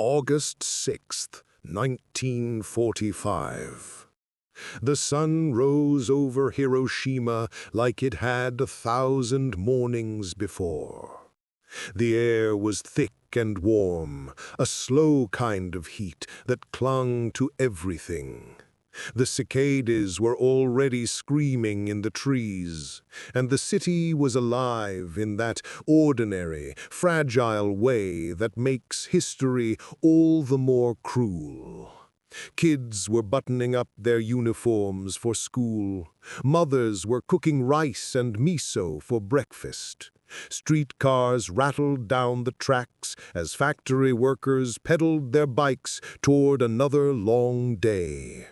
August 6th, 1945. The sun rose over Hiroshima like it had 1,000 mornings before. The air was thick and warm, a slow kind of heat that clung to everything. The cicadas were already screaming in the trees, and the city was alive in that ordinary, fragile way that makes history all the more cruel. Kids were buttoning up their uniforms for school. Mothers were cooking rice and miso for breakfast. Streetcars rattled down the tracks as factory workers pedaled their bikes toward another long day.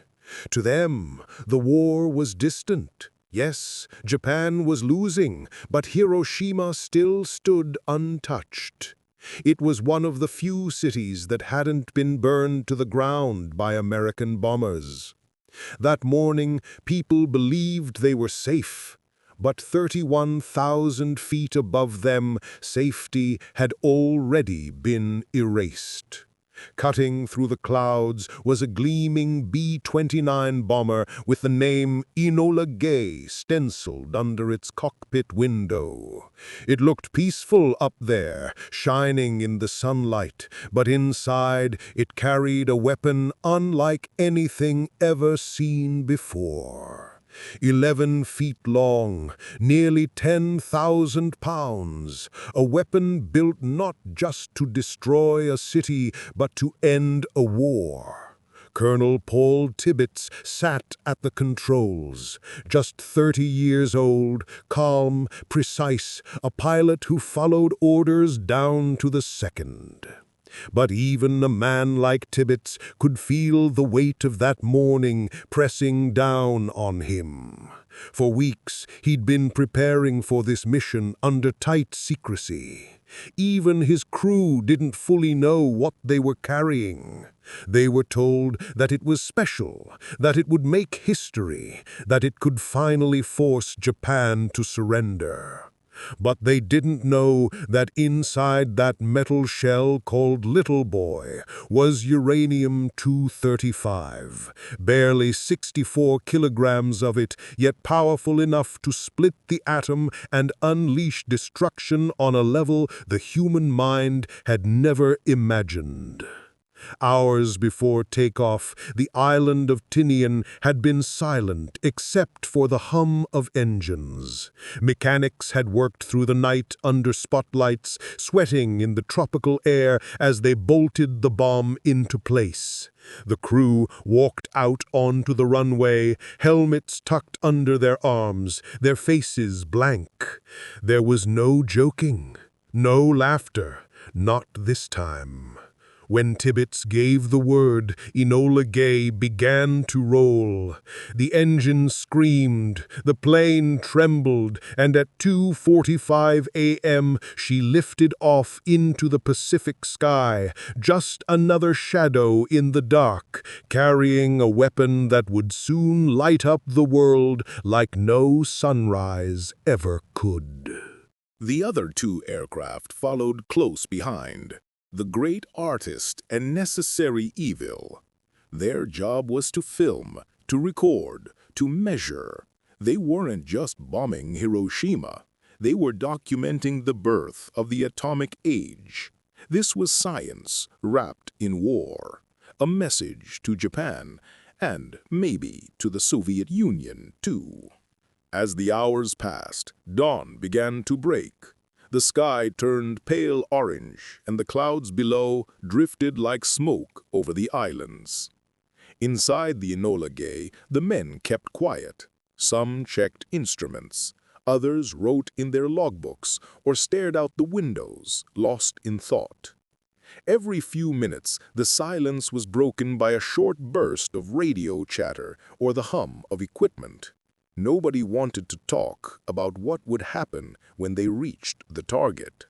To them, the war was distant. Yes, Japan was losing, but Hiroshima still stood untouched. It was one of the few cities that hadn't been burned to the ground by American bombers. That morning, people believed they were safe, but 31,000 feet above them, safety had already been erased. Cutting through the clouds was a gleaming B-29 bomber with the name Enola Gay stenciled under its cockpit window. It looked peaceful up there, shining in the sunlight, but inside it carried a weapon unlike anything ever seen before. 11 feet long, nearly 10,000 pounds, a weapon built not just to destroy a city, but to end a war. Colonel Paul Tibbets sat at the controls, just 30 years old, calm, precise, a pilot who followed orders down to the second. But even a man like Tibbets could feel the weight of that morning pressing down on him. For weeks, he'd been preparing for this mission under tight secrecy. Even his crew didn't fully know what they were carrying. They were told that it was special, that it would make history, that it could finally force Japan to surrender. But they didn't know that inside that metal shell called Little Boy was uranium-235, barely 64 kilograms of it, yet powerful enough to split the atom and unleash destruction on a level the human mind had never imagined. Hours before takeoff, the island of Tinian had been silent except for the hum of engines. Mechanics had worked through the night under spotlights, sweating in the tropical air as they bolted the bomb into place. The crew walked out onto the runway, helmets tucked under their arms, their faces blank. There was no joking, no laughter, not this time. When Tibbets gave the word, Enola Gay began to roll. The engine screamed, the plane trembled, and at 2:45 a.m. she lifted off into the Pacific sky, just another shadow in the dark, carrying a weapon that would soon light up the world like no sunrise ever could. The other two aircraft followed close behind. The great artist and necessary evil. Their job was to film, to record, to measure. They weren't just bombing Hiroshima. They were documenting the birth of the atomic age. This was science wrapped in war. A message to Japan, and maybe to the Soviet Union, too. As the hours passed, dawn began to break. The sky turned pale orange, and the clouds below drifted like smoke over the islands. Inside the Enola Gay, the men kept quiet. Some checked instruments. Others wrote in their logbooks or stared out the windows, lost in thought. Every few minutes, the silence was broken by a short burst of radio chatter or the hum of equipment. Nobody wanted to talk about what would happen when they reached the target.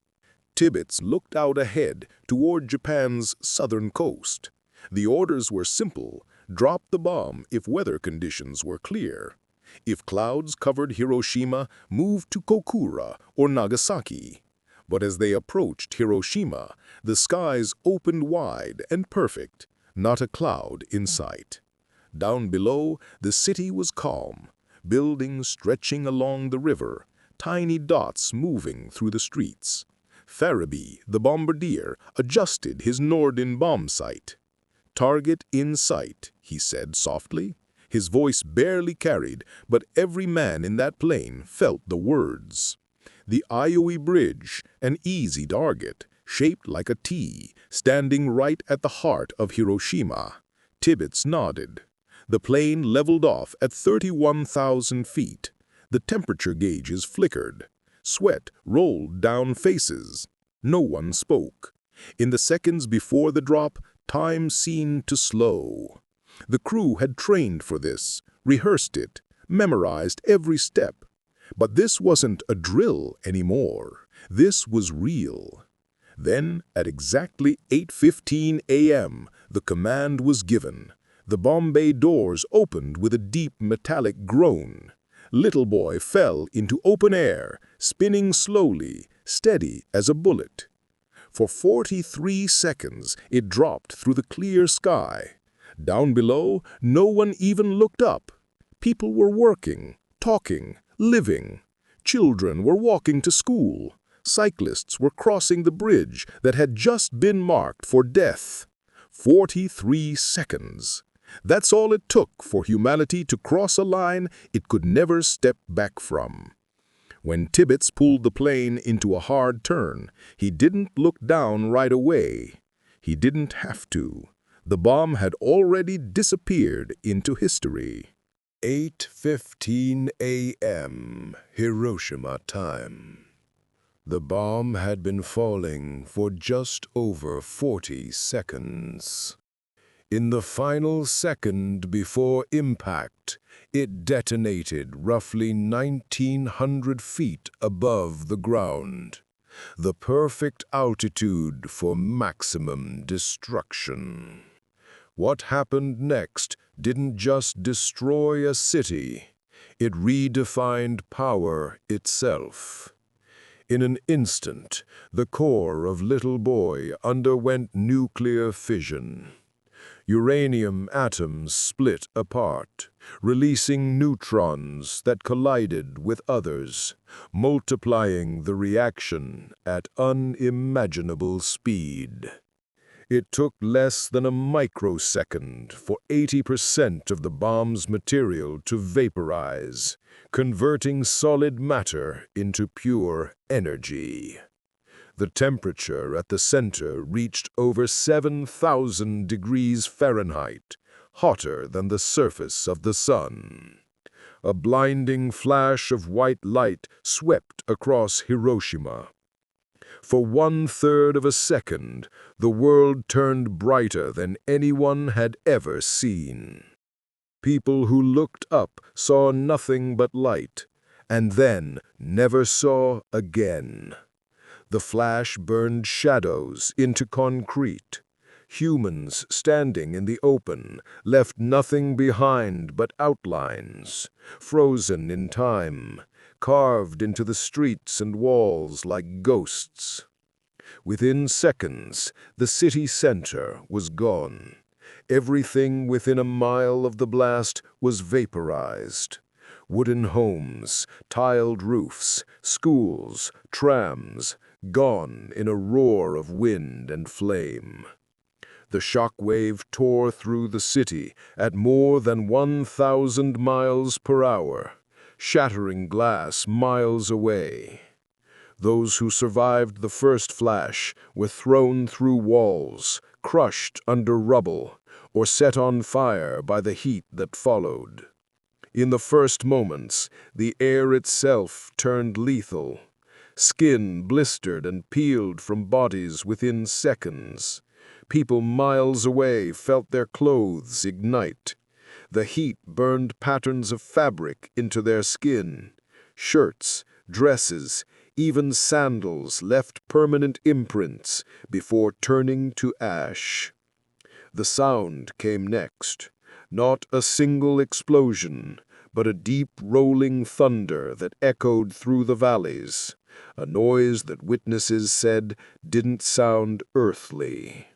Tibbets looked out ahead toward Japan's southern coast. The orders were simple: drop the bomb if weather conditions were clear. If clouds covered Hiroshima, move to Kokura or Nagasaki. But as they approached Hiroshima, the skies opened wide and perfect, not a cloud in sight. Down below, the city was calm, buildings stretching along the river, tiny dots moving through the streets. Farabee, the bombardier, adjusted his Norden bomb sight. "Target in sight," he said softly. His voice barely carried, but every man in that plane felt the words. The Iowa Bridge, an easy target, shaped like a T, standing right at the heart of Hiroshima. Tibbets nodded. The plane leveled off at 31,000 feet. The temperature gauges flickered. Sweat rolled down faces. No one spoke. In the seconds before the drop, time seemed to slow. The crew had trained for this, rehearsed it, memorized every step. But this wasn't a drill anymore. This was real. Then, at exactly 8:15 a.m., the command was given. The bomb bay doors opened with a deep metallic groan. Little Boy fell into open air, spinning slowly, steady as a bullet. For 43 seconds, it dropped through the clear sky. Down below, no one even looked up. People were working, talking, living. Children were walking to school. Cyclists were crossing the bridge that had just been marked for death. 43 seconds. That's all it took for humanity to cross a line it could never step back from. When Tibbets pulled the plane into a hard turn, he didn't look down right away. He didn't have to. The bomb had already disappeared into history. 8:15 a.m. Hiroshima time. The bomb had been falling for just over 40 seconds. In the final second before impact, it detonated roughly 1,900 feet above the ground, the perfect altitude for maximum destruction. What happened next didn't just destroy a city, it redefined power itself. In an instant, the core of Little Boy underwent nuclear fission. Uranium atoms split apart, releasing neutrons that collided with others, multiplying the reaction at unimaginable speed. It took less than a microsecond for 80% of the bomb's material to vaporize, converting solid matter into pure energy. The temperature at the center reached over 7,000 degrees Fahrenheit, hotter than the surface of the sun. A blinding flash of white light swept across Hiroshima. For 1/3 of a second, the world turned brighter than anyone had ever seen. People who looked up saw nothing but light, and then never saw again. The flash burned shadows into concrete. Humans standing in the open left nothing behind but outlines, frozen in time, carved into the streets and walls like ghosts. Within seconds, the city center was gone. Everything within a mile of the blast was vaporized. Wooden homes, tiled roofs, schools, trams, gone in a roar of wind and flame. The shock wave tore through the city at more than 1,000 miles per hour, shattering glass miles away. Those who survived the first flash were thrown through walls, crushed under rubble, or set on fire by the heat that followed. In the first moments, the air itself turned lethal. Skin blistered and peeled from bodies within seconds. People miles away felt their clothes ignite. The heat burned patterns of fabric into their skin. Shirts, dresses, even sandals left permanent imprints before turning to ash. The sound came next. Not a single explosion, but a deep rolling thunder that echoed through the valleys. a noise that witnesses said didn't sound earthly.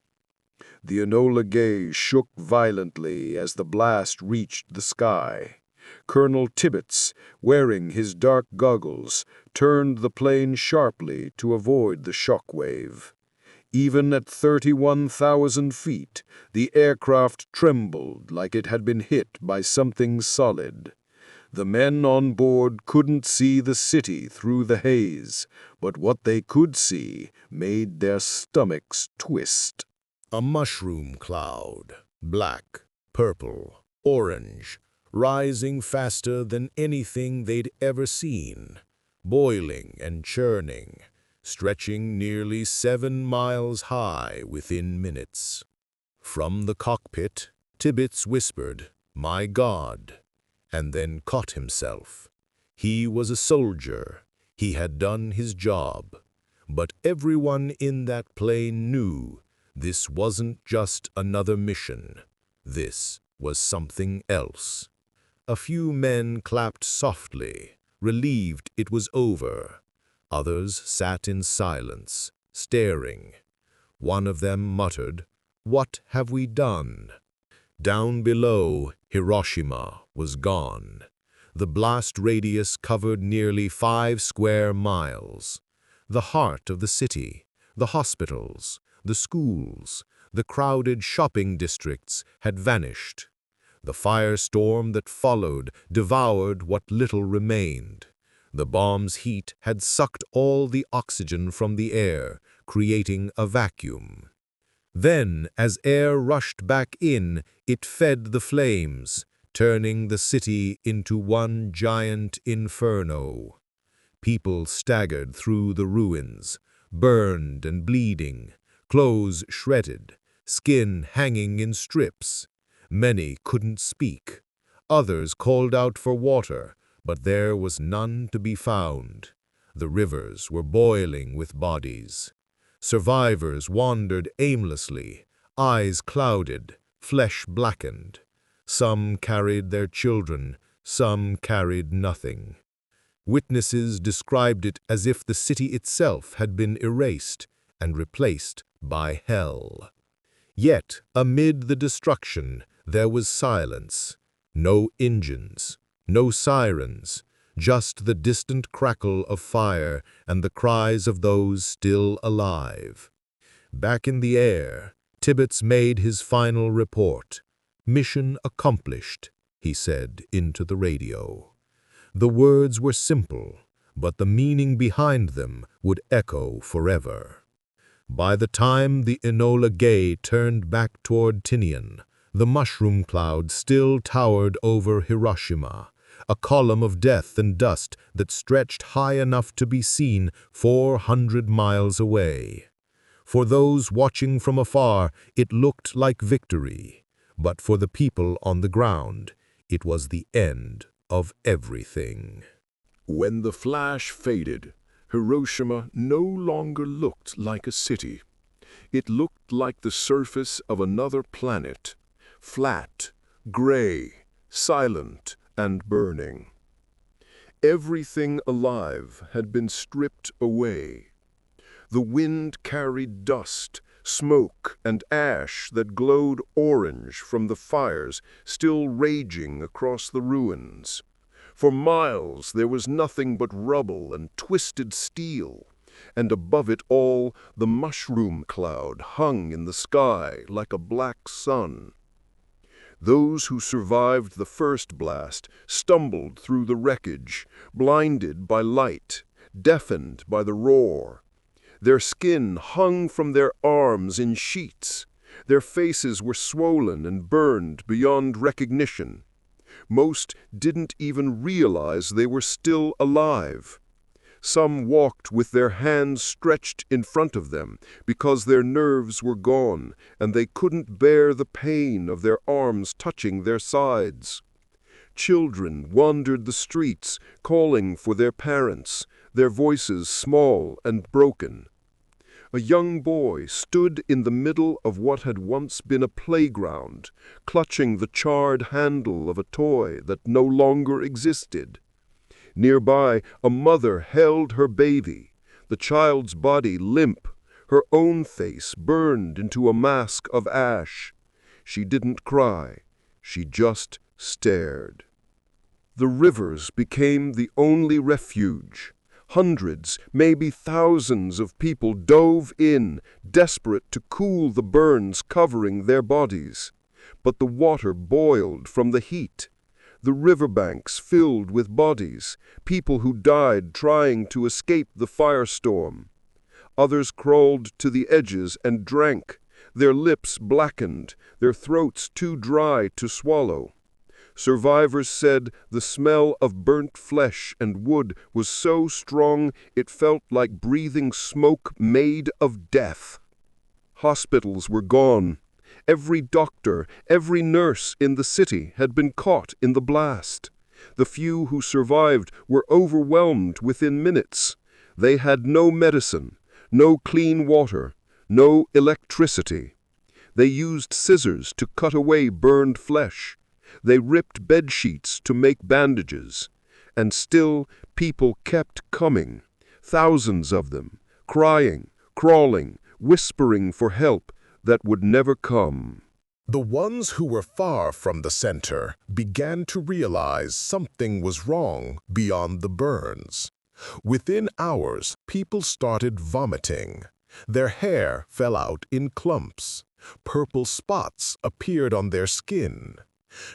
The Enola Gay shook violently as the blast reached the sky. Colonel Tibbets, wearing his dark goggles, turned the plane sharply to avoid the shock wave. Even at 31,000 feet, the aircraft trembled like it had been hit by something solid. The men on board couldn't see the city through the haze, but what they could see made their stomachs twist. A mushroom cloud, black, purple, orange, rising faster than anything they'd ever seen, boiling and churning, stretching nearly 7 miles high within minutes. From the cockpit, Tibbets whispered, "My God," and then caught himself. He was a soldier. He had done his job. But everyone in that plane knew this wasn't just another mission. This was something else. A few men clapped softly, relieved it was over. Others sat in silence, staring. One of them muttered, "What have we done?" Down below, Hiroshima was gone. The blast radius covered nearly 5 square miles. The heart of the city, the hospitals, the schools, the crowded shopping districts had vanished. The firestorm that followed devoured what little remained. The bomb's heat had sucked all the oxygen from the air, creating a vacuum. Then, as air rushed back in, it fed the flames, turning the city into one giant inferno. People staggered through the ruins, burned and bleeding, clothes shredded, skin hanging in strips. Many couldn't speak. Others called out for water, but there was none to be found. The rivers were boiling with bodies. Survivors wandered aimlessly, eyes clouded, flesh blackened. Some carried their children, some carried nothing. Witnesses described it as if the city itself had been erased and replaced by hell. Yet, amid the destruction, there was silence. No engines, no sirens, just the distant crackle of fire and the cries of those still alive. Back in the air, Tibbets made his final report. "Mission accomplished," he said into the radio. The words were simple, but the meaning behind them would echo forever. By the time the Enola Gay turned back toward Tinian, the mushroom cloud still towered over Hiroshima, a column of death and dust that stretched high enough to be seen 400 miles away. For those watching from afar, it looked like victory, but for the people on the ground, it was the end of everything. When the flash faded, Hiroshima no longer looked like a city. It looked like the surface of another planet, flat, gray, silent, and burning. Everything alive had been stripped away. The wind carried dust, smoke, and ash that glowed orange from the fires still raging across the ruins. For miles there was nothing but rubble and twisted steel, and above it all the mushroom cloud hung in the sky like a black sun. Those who survived the first blast stumbled through the wreckage, blinded by light, deafened by the roar. Their skin hung from their arms in sheets. Their faces were swollen and burned beyond recognition. Most didn't even realize they were still alive. Some walked with their hands stretched in front of them because their nerves were gone and they couldn't bear the pain of their arms touching their sides. Children wandered the streets calling for their parents, their voices small and broken. A young boy stood in the middle of what had once been a playground, clutching the charred handle of a toy that no longer existed. Nearby, a mother held her baby, the child's body limp, her own face burned into a mask of ash. She didn't cry. She just stared. The rivers became the only refuge. Hundreds, maybe thousands of people dove in, desperate to cool the burns covering their bodies. But the water boiled from the heat. The riverbanks filled with bodies, people who died trying to escape the firestorm. Others crawled to the edges and drank, their lips blackened, their throats too dry to swallow. Survivors said the smell of burnt flesh and wood was so strong it felt like breathing smoke made of death. Hospitals were gone. Every doctor, every nurse in the city had been caught in the blast. The few who survived were overwhelmed within minutes. They had no medicine, no clean water, no electricity. They used scissors to cut away burned flesh. They ripped bedsheets to make bandages. And still, people kept coming, thousands of them, crying, crawling, whispering for help that would never come. The ones who were far from the center began to realize something was wrong beyond the burns. Within hours, people started vomiting. Their hair fell out in clumps. Purple spots appeared on their skin.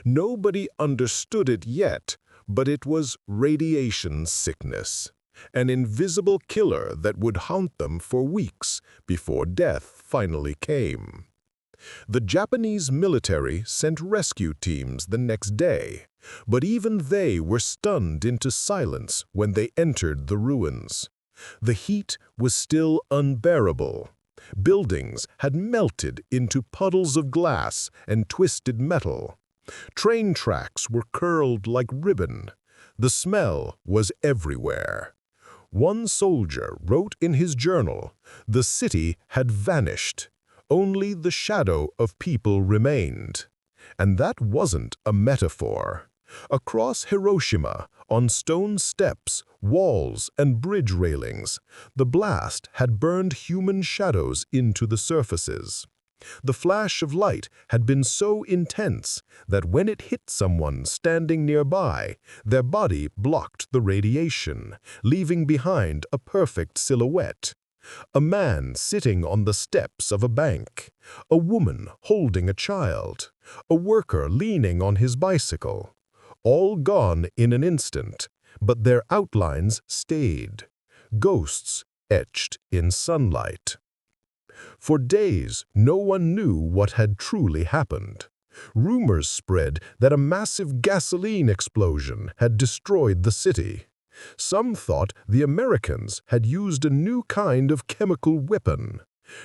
Nobody understood it yet, but it was radiation sickness, an invisible killer that would haunt them for weeks before death finally came. The Japanese military sent rescue teams the next day, but even they were stunned into silence when they entered the ruins. The heat was still unbearable. Buildings had melted into puddles of glass and twisted metal. Train tracks were curled like ribbon. The smell was everywhere. One soldier wrote in his journal, "The city had vanished. Only the shadow of people remained." And that wasn't a metaphor. Across Hiroshima, on stone steps, walls, and bridge railings, the blast had burned human shadows into the surfaces. The flash of light had been so intense that when it hit someone standing nearby, their body blocked the radiation, leaving behind a perfect silhouette. A man sitting on the steps of a bank, a woman holding a child, a worker leaning on his bicycle. All gone in an instant, but their outlines stayed, ghosts etched in sunlight. For days, no one knew what had truly happened. Rumors spread that a massive gasoline explosion had destroyed the city. Some thought the Americans had used a new kind of chemical weapon.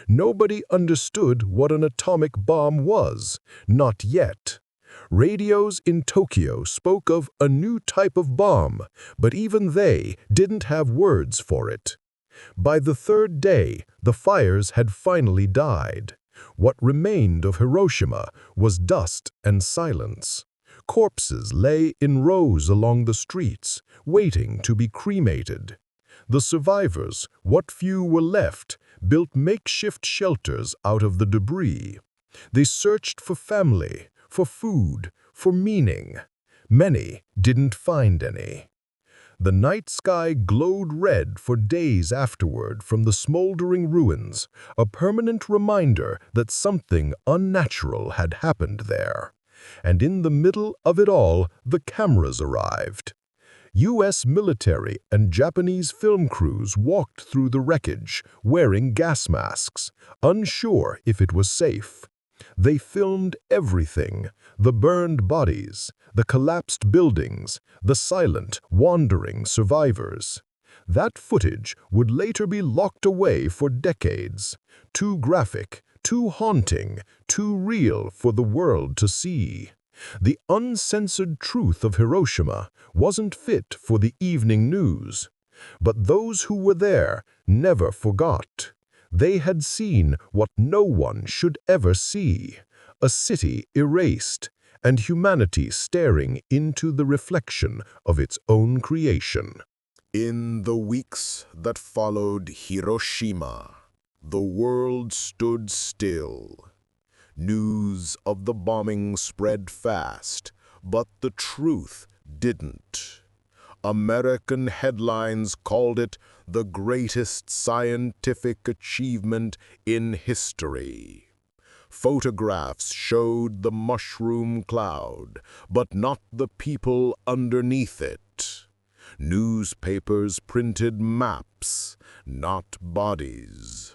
Nobody understood what an atomic bomb was, not yet. Radios in Tokyo spoke of a new type of bomb, but even they didn't have words for it. By the third day, the fires had finally died. What remained of Hiroshima was dust and silence. Corpses lay in rows along the streets, waiting to be cremated. The survivors, what few were left, built makeshift shelters out of the debris. They searched for family, for food, for meaning. Many didn't find any. The night sky glowed red for days afterward from the smoldering ruins, a permanent reminder that something unnatural had happened there. And in the middle of it all, the cameras arrived. U.S. military and Japanese film crews walked through the wreckage, wearing gas masks, unsure if it was safe. They filmed everything: the burned bodies, the collapsed buildings, the silent, wandering survivors. That footage would later be locked away for decades. Too graphic, too haunting, too real for the world to see. The uncensored truth of Hiroshima wasn't fit for the evening news. But those who were there never forgot. They had seen what no one should ever see: a city erased, and humanity staring into the reflection of its own creation. In the weeks that followed Hiroshima, the world stood still. News of the bombing spread fast, but the truth didn't. American headlines called it the greatest scientific achievement in history. Photographs showed the mushroom cloud, but not the people underneath it. Newspapers printed maps, not bodies.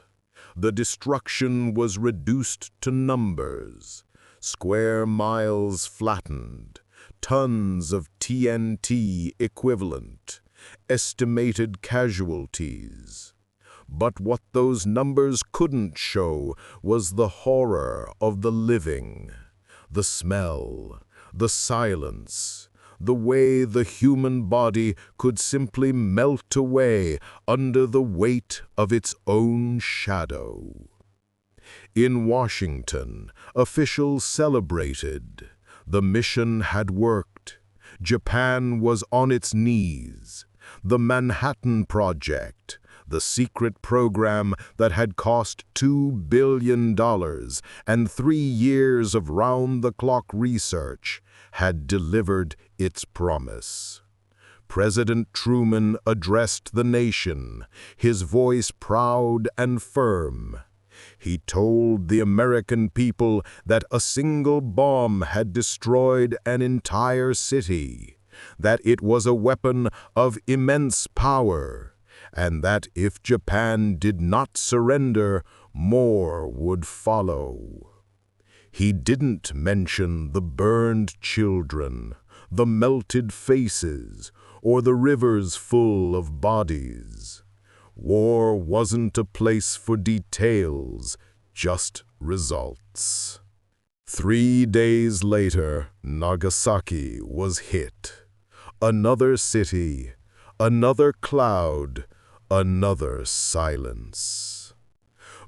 The destruction was reduced to numbers. Square miles flattened, tons of TNT equivalent, estimated casualties. But what those numbers couldn't show was the horror of the living, the smell, the silence, the way the human body could simply melt away under the weight of its own shadow. In Washington, officials celebrated. The mission had worked. Japan was on its knees. The Manhattan Project, the secret program that had cost $2 billion and 3 years of round-the-clock research, had delivered its promise. President Truman addressed the nation, his voice proud and firm. He told the American people that a single bomb had destroyed an entire city, that it was a weapon of immense power, and that if Japan did not surrender, more would follow. He didn't mention the burned children, the melted faces, or the rivers full of bodies. War wasn't a place for details, just results. 3 days later, Nagasaki was hit. Another city, another cloud, another silence.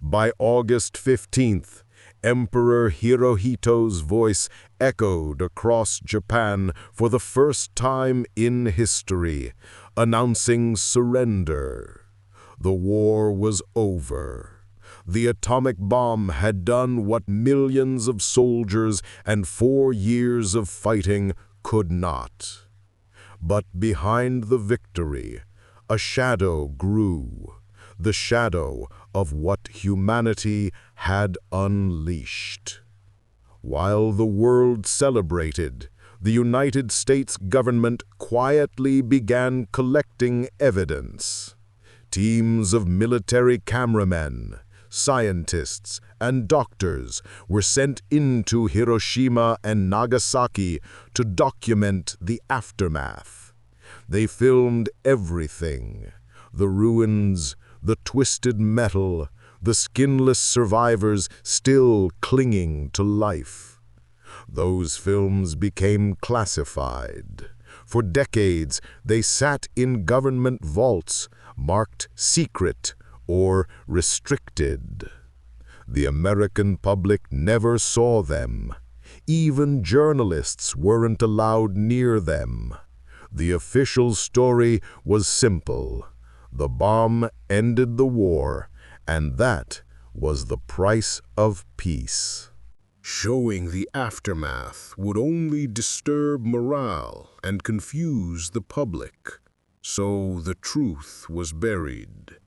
By August 15th, Emperor Hirohito's voice echoed across Japan for the first time in history, announcing surrender. The war was over. The atomic bomb had done what millions of soldiers and 4 years of fighting could not. But behind the victory, a shadow grew, the shadow of what humanity had unleashed. While the world celebrated, the United States government quietly began collecting evidence. Teams of military cameramen, scientists, and doctors were sent into Hiroshima and Nagasaki to document the aftermath. They filmed everything: the ruins, the twisted metal, the skinless survivors still clinging to life. Those films became classified. For decades, they sat in government vaults, marked secret or restricted. The American public never saw them. Even journalists weren't allowed near them. The official story was simple. The bomb ended the war, and that was the price of peace. Showing the aftermath would only disturb morale and confuse the public, so the truth was buried.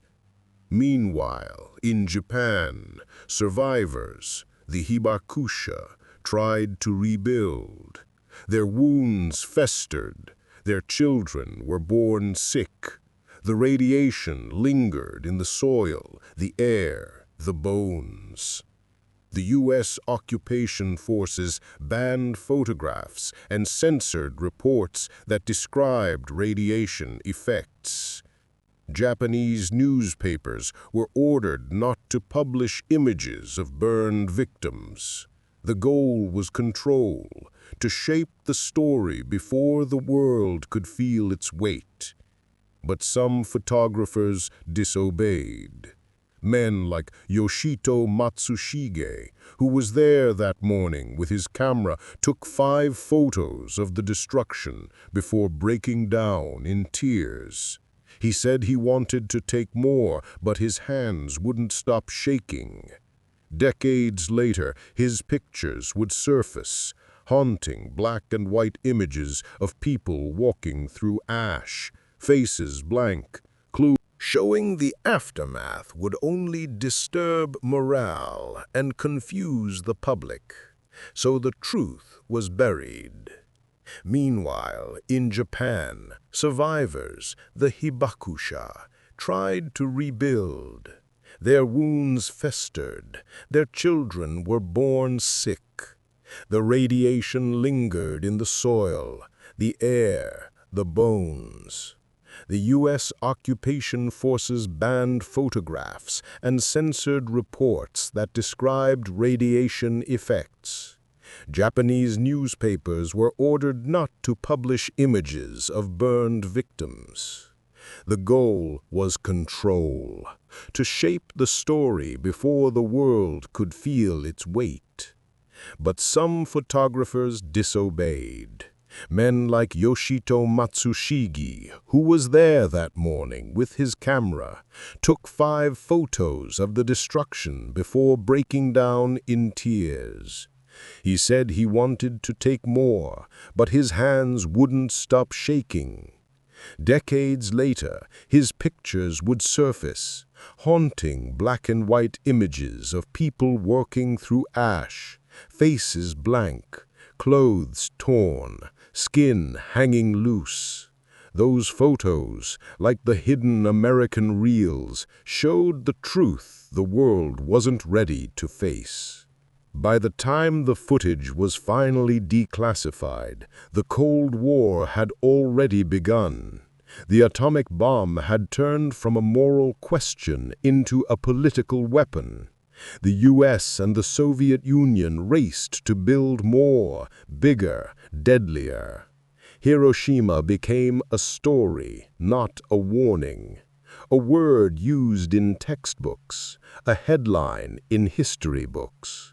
Meanwhile, in Japan, survivors, the hibakusha, tried to rebuild. Their wounds festered. Their children were born sick. The radiation lingered in the soil, the air, the bones. The U.S. occupation forces banned photographs and censored reports that described radiation effects. Japanese newspapers were ordered not to publish images of burned victims. The goal was control, to shape the story before the world could feel its weight. But some photographers disobeyed. Men like Yoshito Matsushige, who was there that morning with his camera, took 5 photos of the destruction before breaking down in tears. He said he wanted to take more, but his hands wouldn't stop shaking. Decades later, his pictures would surface, haunting black and white images of people walking through ash, faces blank, clues showing the aftermath would only disturb morale and confuse the public. So the truth was buried. Meanwhile, in Japan, survivors, the hibakusha, tried to rebuild. Their wounds festered, their children were born sick. The radiation lingered in the soil, the air, the bones. The U.S. occupation forces banned photographs and censored reports that described radiation effects. Japanese newspapers were ordered not to publish images of burned victims. The goal was control, to shape the story before the world could feel its weight. But some photographers disobeyed. Men like Yoshito Matsushige, who was there that morning with his camera, took 5 photos of the destruction before breaking down in tears. He said he wanted to take more, but his hands wouldn't stop shaking. Decades later, his pictures would surface, haunting black and white images of people working through ash, faces blank, clothes torn, skin hanging loose. Those photos, like the hidden American reels, showed the truth the world wasn't ready to face. By the time the footage was finally declassified, the Cold War had already begun. The atomic bomb had turned from a moral question into a political weapon. The U.S. and the Soviet Union raced to build more, bigger, deadlier. Hiroshima became a story, not a warning. A word used in textbooks, a headline in history books.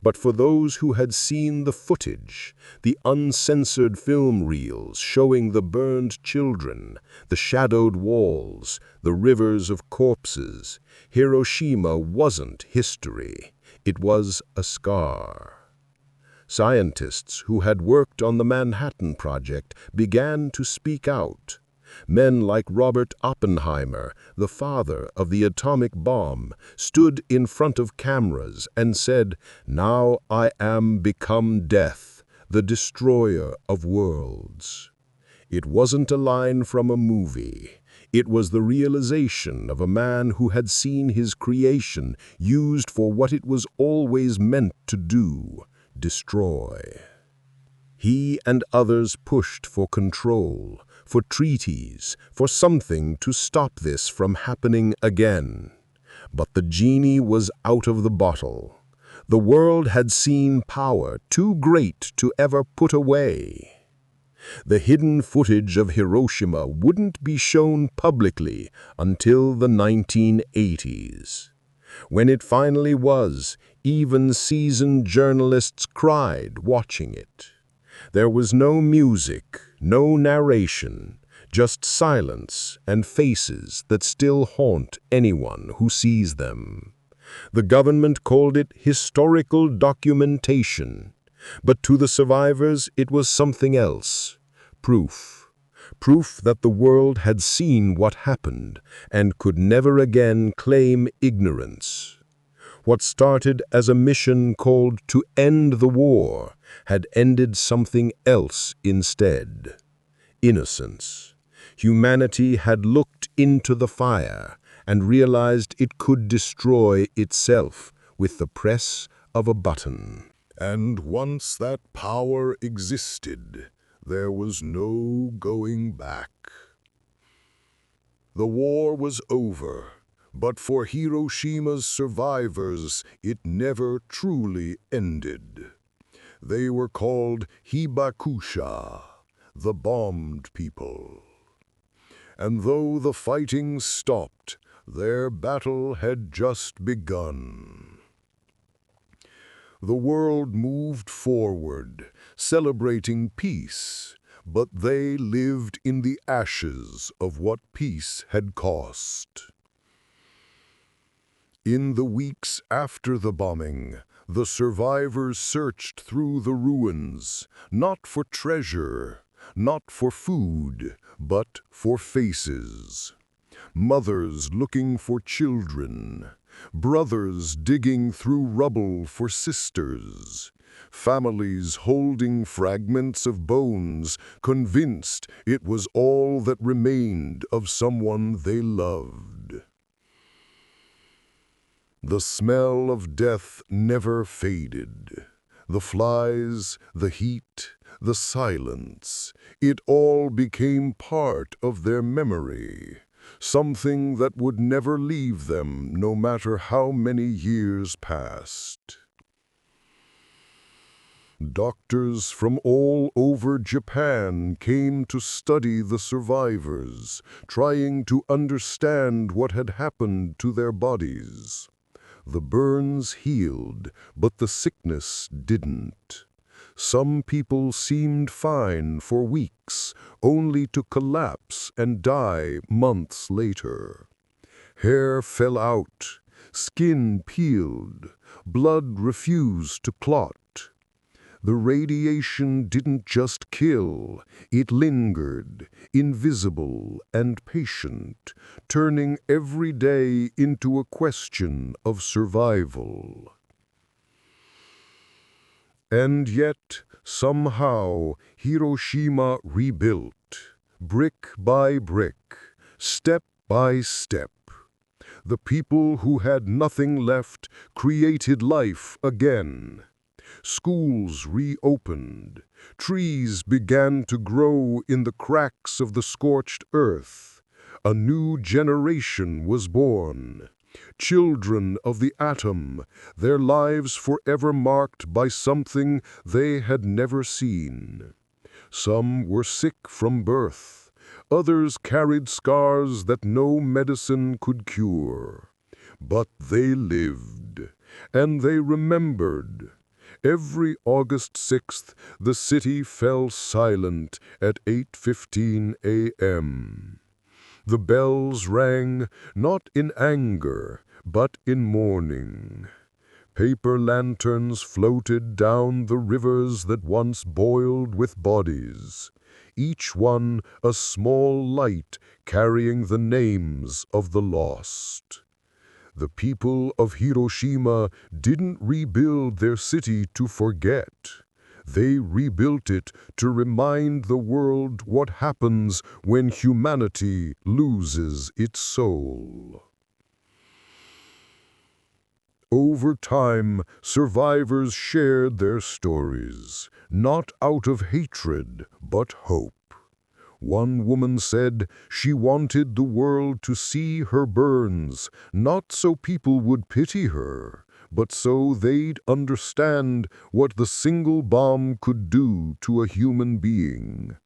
But for those who had seen the footage, the uncensored film reels showing the burned children, the shadowed walls, the rivers of corpses, Hiroshima wasn't history. It was a scar. Scientists who had worked on the Manhattan Project began to speak out. Men like Robert Oppenheimer, the father of the atomic bomb, stood in front of cameras and said, "Now I am become death, the destroyer of worlds." It wasn't a line from a movie. It was the realization of a man who had seen his creation used for what it was always meant to do, destroy. He and others pushed for control, for treaties, for something to stop this from happening again. But the genie was out of the bottle. The world had seen power too great to ever put away. The hidden footage of Hiroshima wouldn't be shown publicly until the 1980s. When it finally was, even seasoned journalists cried watching it. There was no music, no narration, just silence and faces that still haunt anyone who sees them. The government called it historical documentation, but to the survivors it was something else. Proof. Proof that the world had seen what happened and could never again claim ignorance. What started as a mission called to end the war had ended something else instead. Innocence. Humanity had looked into the fire and realized it could destroy itself with the press of a button. And once that power existed, there was no going back. The war was over, but for Hiroshima's survivors, it never truly ended. They were called hibakusha, the bombed people. And though the fighting stopped, their battle had just begun. The world moved forward, celebrating peace, but they lived in the ashes of what peace had cost. In the weeks after the bombing, the survivors searched through the ruins, not for treasure, not for food, but for faces. Mothers looking for children, brothers digging through rubble for sisters, families holding fragments of bones, convinced it was all that remained of someone they loved. The smell of death never faded. The flies, the heat, the silence, it all became part of their memory, something that would never leave them no matter how many years passed. Doctors from all over Japan came to study the survivors, trying to understand what had happened to their bodies. The burns healed, but the sickness didn't. Some people seemed fine for weeks, only to collapse and die months later. Hair fell out, skin peeled, blood refused to clot. The radiation didn't just kill, it lingered, invisible and patient, turning every day into a question of survival. And yet, somehow, Hiroshima rebuilt, brick by brick, step by step. The people who had nothing left created life again. Schools reopened. Trees began to grow in the cracks of the scorched earth. A new generation was born. Children of the atom, their lives forever marked by something they had never seen. Some were sick from birth. Others carried scars that no medicine could cure. But they lived, and they remembered. Every August 6th, the city fell silent at 8:15 a.m. The bells rang, not in anger, but in mourning. Paper lanterns floated down the rivers that once boiled with bodies, each one a small light carrying the names of the lost. The people of Hiroshima didn't rebuild their city to forget. They rebuilt it to remind the world what happens when humanity loses its soul. Over time, survivors shared their stories, not out of hatred, but hope. One woman said she wanted the world to see her burns, not so people would pity her, but so they'd understand what the single bomb could do to a human being.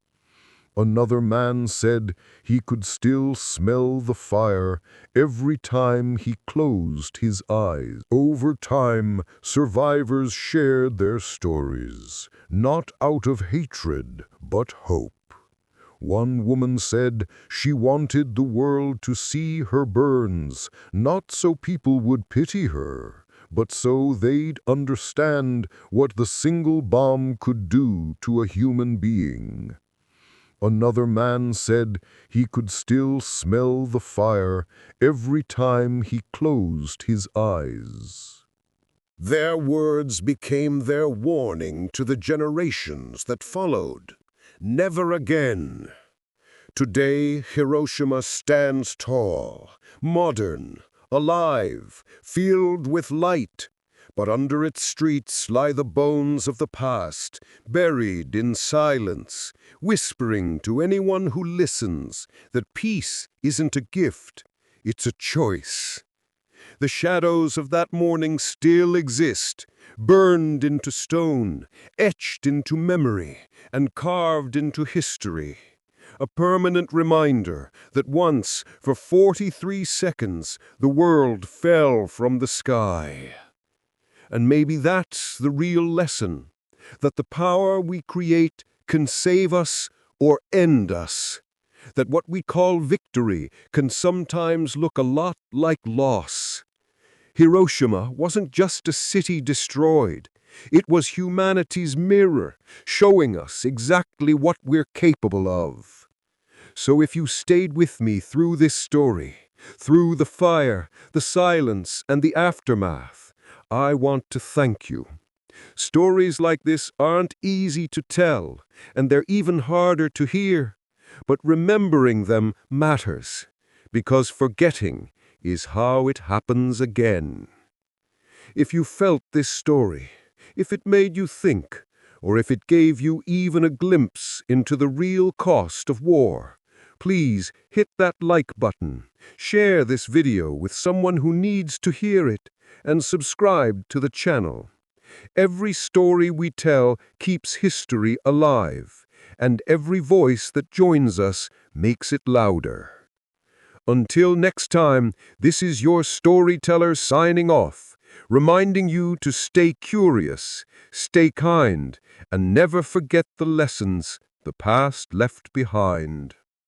Another man said he could still smell the fire every time he closed his eyes. Over time, survivors shared their stories, not out of hatred, but hope. One woman said she wanted the world to see her burns, not so people would pity her, but so they'd understand what the single bomb could do to a human being. Another man said he could still smell the fire every time he closed his eyes. Their words became their warning to the generations that followed. Never again. Today, Hiroshima stands tall, modern, alive, filled with light. But under its streets lie the bones of the past, buried in silence, whispering to anyone who listens that peace isn't a gift, it's a choice. The shadows of that morning still exist, burned into stone, etched into memory, and carved into history. A permanent reminder that once, for 43 seconds, the world fell from the sky. And maybe that's the real lesson, that the power we create can save us or end us. That what we call victory can sometimes look a lot like loss. Hiroshima wasn't just a city destroyed. It was humanity's mirror, showing us exactly what we're capable of. So if you stayed with me through this story, through the fire, the silence, and the aftermath, I want to thank you. Stories like this aren't easy to tell, and they're even harder to hear. But remembering them matters, because forgetting is how it happens again. If you felt this story, if it made you think, or if it gave you even a glimpse into the real cost of war, please hit that like button, share this video with someone who needs to hear it, and subscribe to the channel. Every story we tell keeps history alive, and every voice that joins us makes it louder. Until next time, this is your storyteller signing off, reminding you to stay curious, stay kind, and never forget the lessons the past left behind.